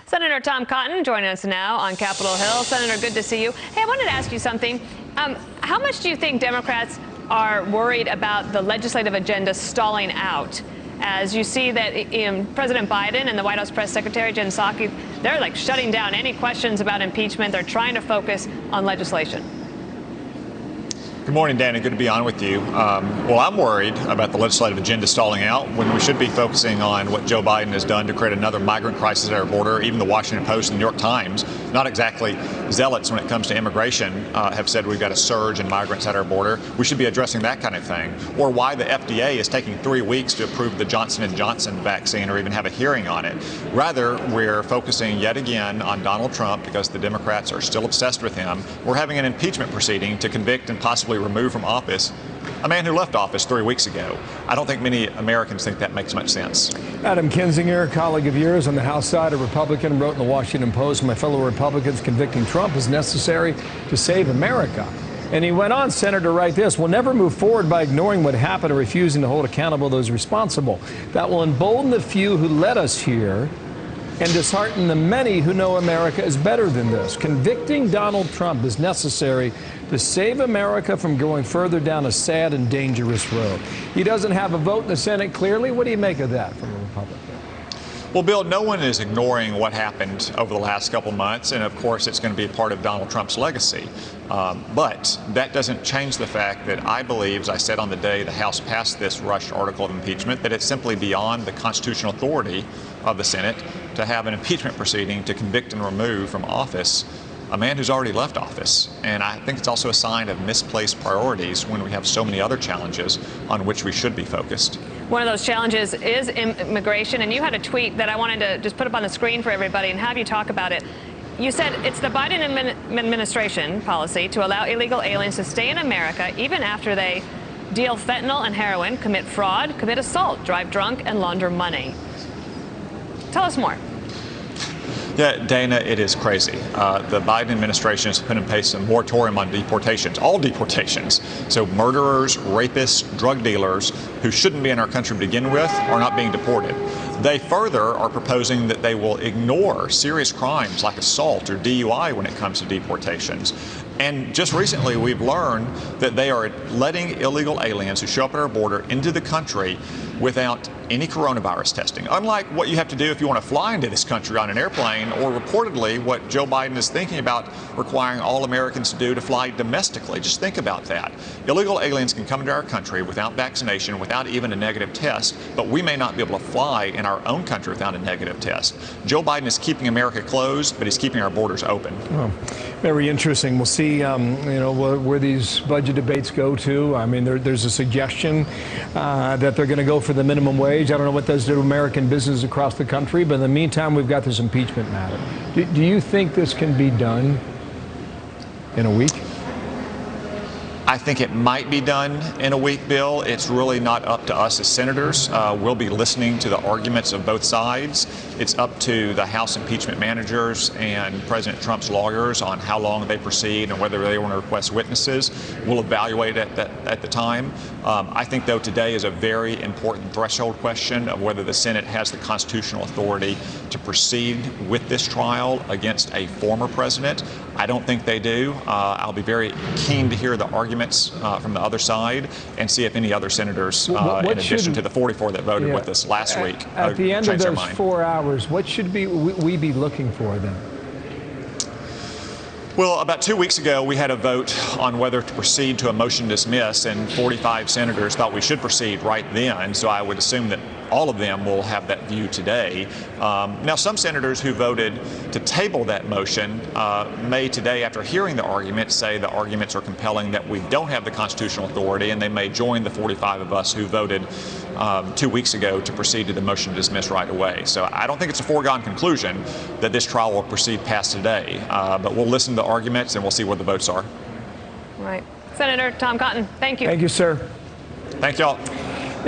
Senator Tom Cotton joining us now on Capitol Hill. Senator, good to see you. Hey, I wanted to ask you something. How much do you think Democrats are worried about the legislative agenda stalling out? As you see that President Biden and the White House press secretary, Jen Psaki, they're like shutting down any questions about impeachment. They're trying to focus on legislation. Good morning, Danny. Good to be on with you. Well, I'm worried about the legislative agenda stalling out when we should be focusing on what Joe Biden has done to create another migrant crisis at our border. Even the Washington Post and the New York Times, not exactly zealots when it comes to immigration, have said we've got a surge in migrants at our border. We should be addressing that kind of thing. Or why the FDA is taking 3 weeks to approve the Johnson & Johnson vaccine or even have a hearing on it. Rather, we're focusing yet again on Donald Trump because the Democrats are still obsessed with him. We're having an impeachment proceeding to convict and possibly remove from office a man who left office 3 weeks ago. I don't think many Americans think that makes much sense. Adam Kinzinger, a colleague of yours on the House side, a Republican, wrote in the Washington Post, "My fellow Republicans, convicting Trump is necessary to save America." And he went on, Senator, to write this: "We'll never move forward by ignoring what happened or refusing to hold accountable those responsible. That will embolden the few who led us here and dishearten the many who know America is better than this. Convicting Donald Trump is necessary to save America from going further down a sad and dangerous road." He doesn't have a vote in the Senate, clearly. What do you make of that from a Republican? Well, Bill, no one is ignoring what happened over the last couple months, and of course it's going to be a part of Donald Trump's legacy. But that doesn't change the fact that I believe, as I said on the day the House passed this rushed article of impeachment, that it's simply beyond the constitutional authority of the Senate to have an impeachment proceeding to convict and remove from office a man who's already left office. And I think it's also a sign of misplaced priorities when we have so many other challenges on which we should be focused. One of those challenges is immigration, and you had a tweet that I wanted to just put up on the screen for everybody and have you talk about it. You said it's the Biden administration policy to allow illegal aliens to stay in America even after they deal fentanyl and heroin, commit fraud, commit assault, drive drunk, and launder money. Tell us more. Yeah, Dana, it is crazy. The Biden administration has put in place a moratorium on deportations, all deportations. So murderers, rapists, drug dealers who shouldn't be in our country to begin with are not being deported. They further are proposing that they will ignore serious crimes like assault or DUI when it comes to deportations. And just recently, we've learned that they are letting illegal aliens who show up at our border into the country without any coronavirus testing. Unlike what you have to do if you want to fly into this country on an airplane, or reportedly what Joe Biden is thinking about requiring all Americans to do to fly domestically. Just think about that. Illegal aliens can come into our country without vaccination, without even a negative test, but we may not be able to fly in our own country without a negative test. Joe Biden is keeping America closed, but he's keeping our borders open. Oh, very interesting. We'll see where these budget debates go to. I mean, there's a suggestion that they're going to go for the minimum wage. I don't know what those do to American businesses across the country, but in the meantime, we've got this impeachment matter. Do you think this can be done in a week? I think it might be done in a week, Bill. It's really not up to us as senators. We'll be listening to the arguments of both sides. It's up to the House impeachment managers and President Trump's lawyers on how long they proceed and whether they want to request witnesses. We'll evaluate it at the time. I think, though, today is a very important threshold question of whether the Senate has the constitutional authority to proceed with this trial against a former president. I don't think they do. I'll be very keen to hear the arguments from the other side and see if any other senators, in addition to the 44 that voted with us last week, at the end of those 4 hours, what should we be looking for then? Well, about 2 weeks ago, we had a vote on whether to proceed to a motion to dismiss, and 45 senators thought we should proceed right then. So I would assume that all of them will have that view today. Now, some senators who voted to table that motion may today, after hearing the argument, say the arguments are compelling that we don't have the constitutional authority, and they may join the 45 of us who voted 2 weeks ago to proceed to the motion to dismiss right away. So I don't think it's a foregone conclusion that this trial will proceed past today, but we'll listen to the arguments and we'll see where the votes are. Right. Senator Tom Cotton, thank you. Thank you, sir. Thank y'all.